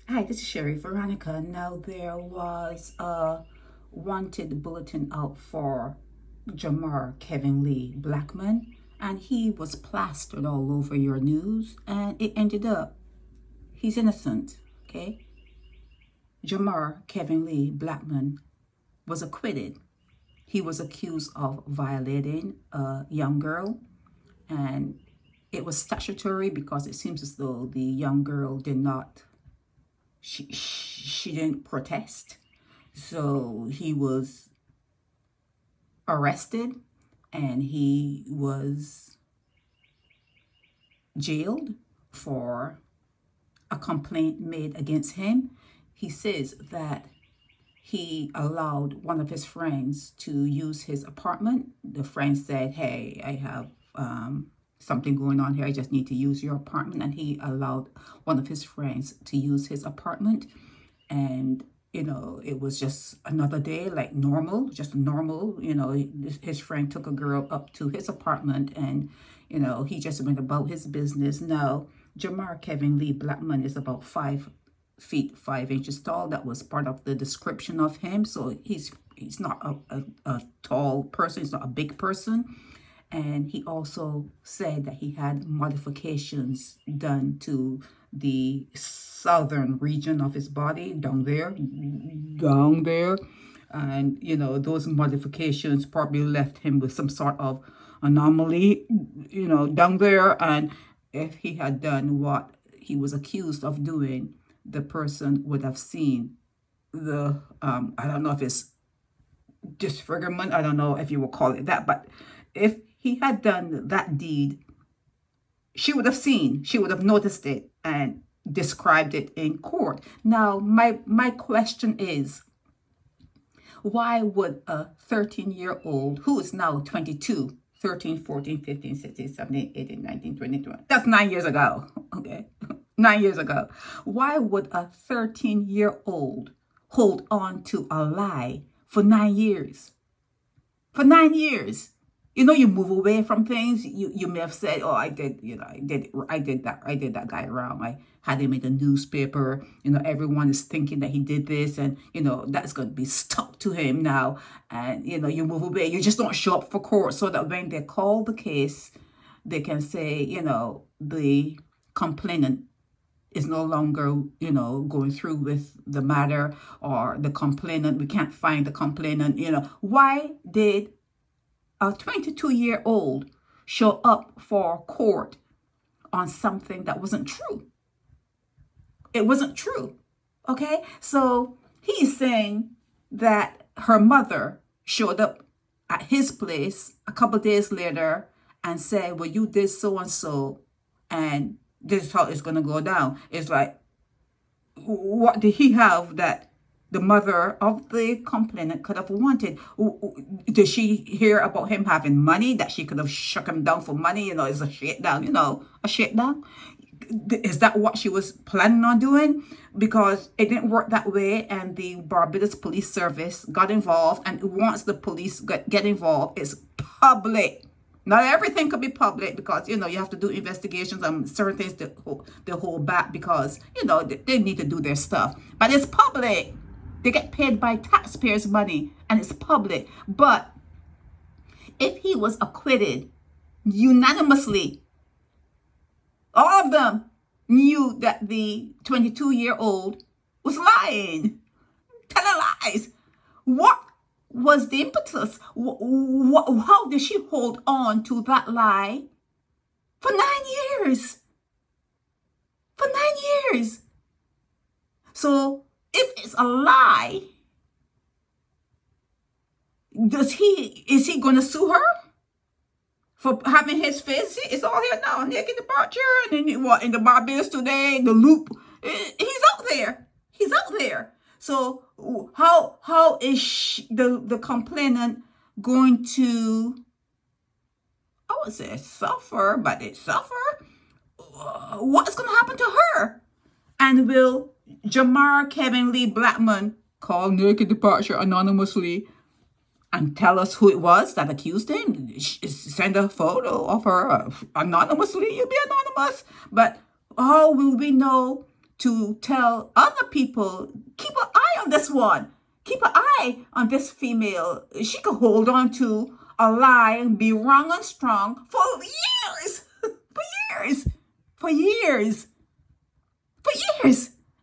Hi, this is Sherry Veronica. Now, there was a wanted bulletin out for Jamar Kevin-Lee Blackman, and he was plastered all over your news, and it ended up he's innocent. Okay, Jamar Kevin-Lee Blackman was acquitted. He was accused of violating a young girl, and it was statutory because it seems as though the young girl did not she didn't protest. So he was arrested and he was jailed for a complaint made against him. He says that he allowed one of his friends to use his apartment. The friend said, hey, I have something going on here. I just need to use your apartment. And he allowed one of his friends to use his apartment. And, you know, it was just another day, like normal, just normal. You know, his friend took a girl up to his apartment and, you know, he just went about his business. Now, Jamar Kevin-Lee Blackman is about 5 feet 5 inches tall. That was part of the description of him. So he's not a tall person. He's not a big person. And he also said that he had modifications done to the southern region of his body, down there. And, you know, those modifications probably left him with some sort of anomaly, you know, down there. And if he had done what he was accused of doing, the person would have seen the, I don't know if it's disfigurement, I don't know if you will call it that, but if he had done that deed, she would have noticed it and described it in court. Now, my question is, why would a 13-year-old who is now 22, 13, 14, 15, 16, 17, 18, 19, 20, 20, that's 9 years ago, okay? 9 years ago. Why would a 13-year-old hold on to a lie for 9 years? For 9 years. You know, you move away from things. You may have said, oh, I did that guy wrong. I had him in the newspaper. You know, everyone is thinking that he did this, and, you know, that's going to be stuck to him now. And, you know, you move away. You just don't show up for court so that when they call the case, they can say, you know, the complainant is no longer, you know, going through with the matter, or the complainant, we can't find the complainant, you know. Why did a 22-year-old show up for court on something that wasn't true? It wasn't true, okay? So he's saying that her mother showed up at his place a couple days later and said, well, you did so-and-so, and this is how it's going to go down. It's like, what did he have that the mother of the complainant could have wanted? Did she hear about him having money that she could have shook him down for money? You know, it's a shakedown, you know, a shakedown. Is that what she was planning on doing? Because it didn't work that way, and the Barbados Police Service got involved, and once the police get involved, it's public. Not everything could be public because, you know, you have to do investigations on certain things that they hold back because, you know, they need to do their stuff. But it's public. They get paid by taxpayers' money, and it's public. But if he was acquitted unanimously, all of them knew that the 22-year-old was lying, telling lies. What was the impetus? How did she hold on to that lie for 9 years? For 9 years. So if it's a lie, is he going to sue her for having his face? It's all here now, naked departure, and then what in the Barbados today, the loop. He's out there. He's out there. So how is the complainant going to, I would say suffer, but it suffer? What's going to happen to her? And will Jamar Kevin-Lee Blackman call naked departure anonymously and tell us who it was that accused him? Send a photo of her anonymously. You'll be anonymous. But how will we know to tell other people, keep an eye on this one. Keep an eye on this female. She could hold on to a lie and be wrong and strong for years. For years.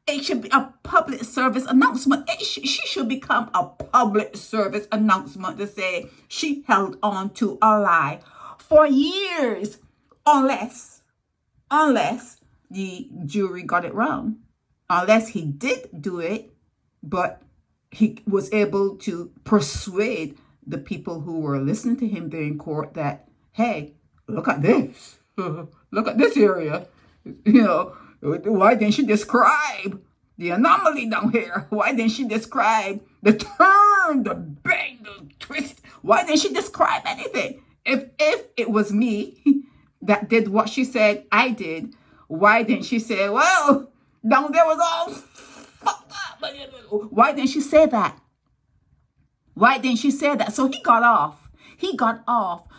It should be a public service announcement. She should become a public service announcement to say she held on to a lie for years. Unless the jury got it wrong. Unless he did do it, but he was able to persuade the people who were listening to him there in court that, hey, look at this. Look at this area. Why didn't she describe the anomaly down here? Why didn't she describe the turn, the bend, the twist? Why didn't she describe anything? If it was me that did what she said I did, why didn't she say, well, down there was all fucked up? Why didn't she say that? Why didn't she say that? So he got off.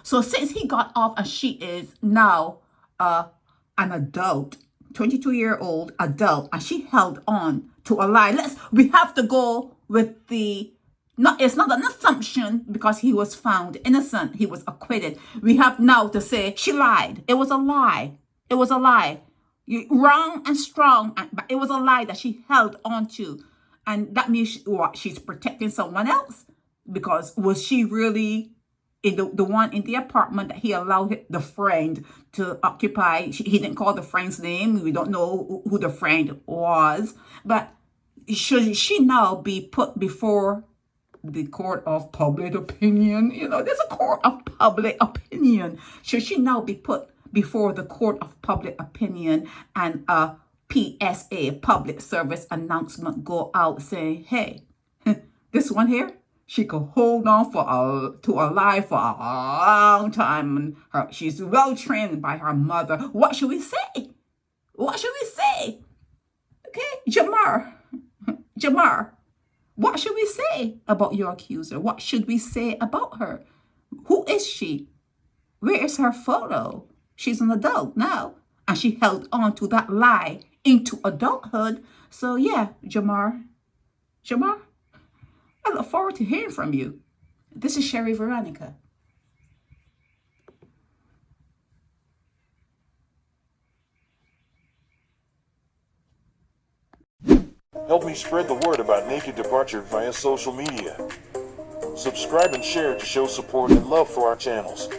So since he got off, and she is now an adult, 22-year-old adult, and she held on to a lie. We have to go with it's not an assumption because he was found innocent. He was acquitted. We have now to say she lied. It was a lie. Wrong and strong, but it was a lie that she held on to. And that means she's protecting someone else. Because was she really the one in the apartment that he allowed the friend to occupy? He didn't call the friend's name. We don't know who the friend was. But should she now be put before the court of public opinion? There's a court of public opinion. Should she now be put before the court of public opinion and a PSA, public service announcement, go out saying, hey, this one here, she could hold on to a lie for a long time. And she's well trained by her mother. What should we say? Okay, Jamar, what should we say about your accuser? What should we say about her? Who is she? Where is her photo? She's an adult now, and she held on to that lie into adulthood. So yeah, Jamar, I look forward to hearing from you. This is Sherry Veronica. Help me spread the word about Naked Departure via social media. Subscribe and share to show support and love for our channels.